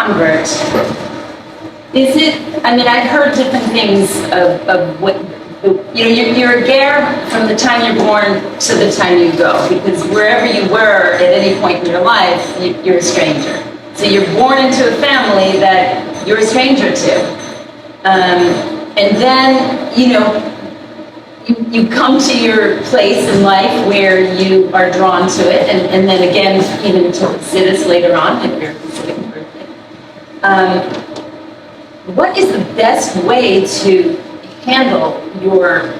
convert, is it, I mean, I've heard different things of what, you're a ger from the time you're born to the time you go, because wherever you were at any point in your life, you're a stranger. So you're born into a family that you're a stranger to. And then, you come to your place in life where you are drawn to it, and then again, even to Chassidus later on, if you're considering birthday. What is the best way to handle your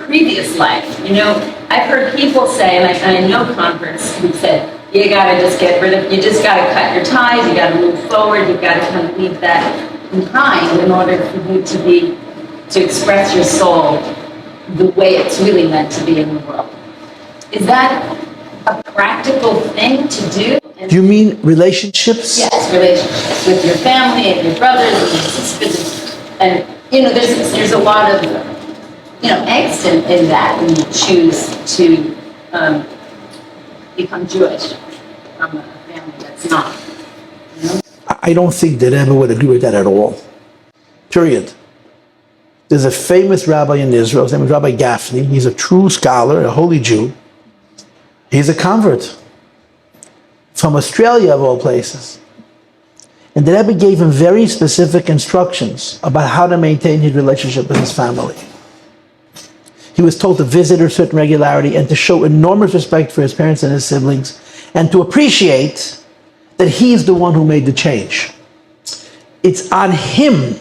previous life? I've heard people say, and I know converts who said, you gotta just you just gotta cut your ties, you gotta move forward, you've gotta kind of leave that behind in order for you to express your soul the way it's really meant to be in the world. Is that a practical thing to do? Do you mean relationships? Yes, relationships with your family and your brothers and your sisters. And, there's a lot of, angst in that when you choose to become Jewish from a family that's not. I don't think that Rebbe would agree with that at all. Period. There's a famous rabbi in Israel, his name is Rabbi Gafni. He's a true scholar, a holy Jew. He's a convert from Australia, of all places. And the Rebbe gave him very specific instructions about how to maintain his relationship with his family. He was told to visit with certain regularity and to show enormous respect for his parents and his siblings, and to appreciate that he's the one who made the change. It's on him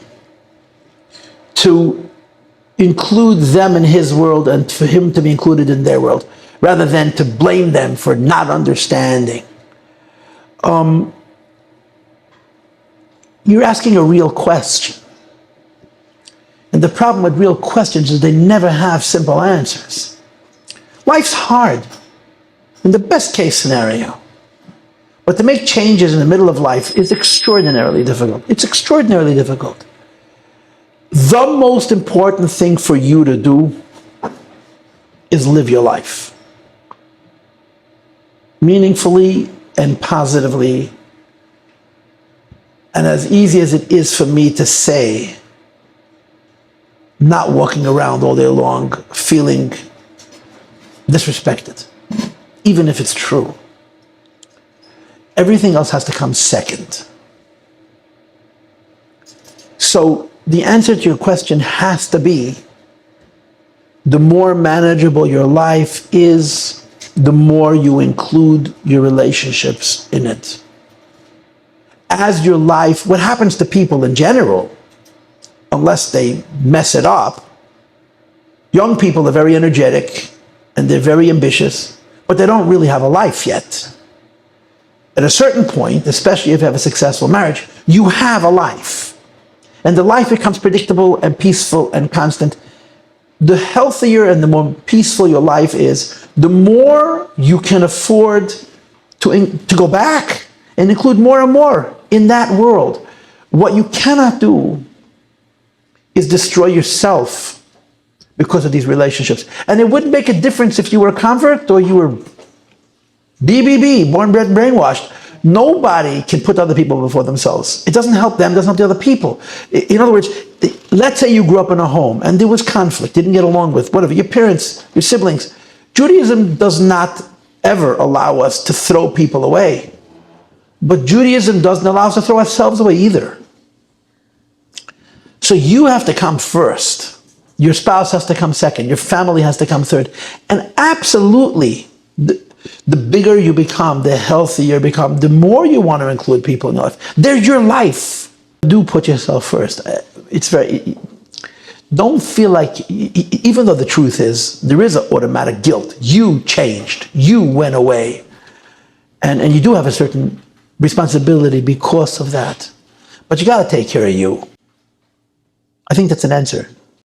to include them in his world and for him to be included in their world, rather than to blame them for not understanding. You're asking a real question. And the problem with real questions is they never have simple answers. Life's hard, in the best case scenario. But to make changes in the middle of life is extraordinarily difficult. It's extraordinarily difficult. The most important thing for you to do is live your life meaningfully and positively. And as easy as it is for me to say, not walking around all day long feeling disrespected, even if it's true. Everything else has to come second. So the answer to your question has to be, the more manageable your life is, the more you include your relationships in it. As your life, what happens to people in general, unless they mess it up, young people are very energetic and they're very ambitious, but they don't really have a life yet. At a certain point, especially if you have a successful marriage, you have a life. And the life becomes predictable and peaceful and constant. The healthier and the more peaceful your life is, the more you can afford to go back and include more and more in that world. What you cannot do is destroy yourself because of these relationships. And it wouldn't make a difference if you were a convert or you were BBB, born, bred, brainwashed. Nobody can put other people before themselves. It doesn't help them, it doesn't help the other people. In other words, let's say you grew up in a home and there was conflict, didn't get along with whatever, your parents, your siblings. Judaism does not ever allow us to throw people away. But Judaism doesn't allow us to throw ourselves away either. So you have to come first. Your spouse has to come second. Your family has to come third. And absolutely, the bigger you become, the healthier you become, the more you want to include people in your life. They're your life. Do put yourself first. Don't feel like, even though the truth is, there is an automatic guilt. You changed. You went away. And you do have a certain responsibility because of that. But you got to take care of you. I think that's an answer.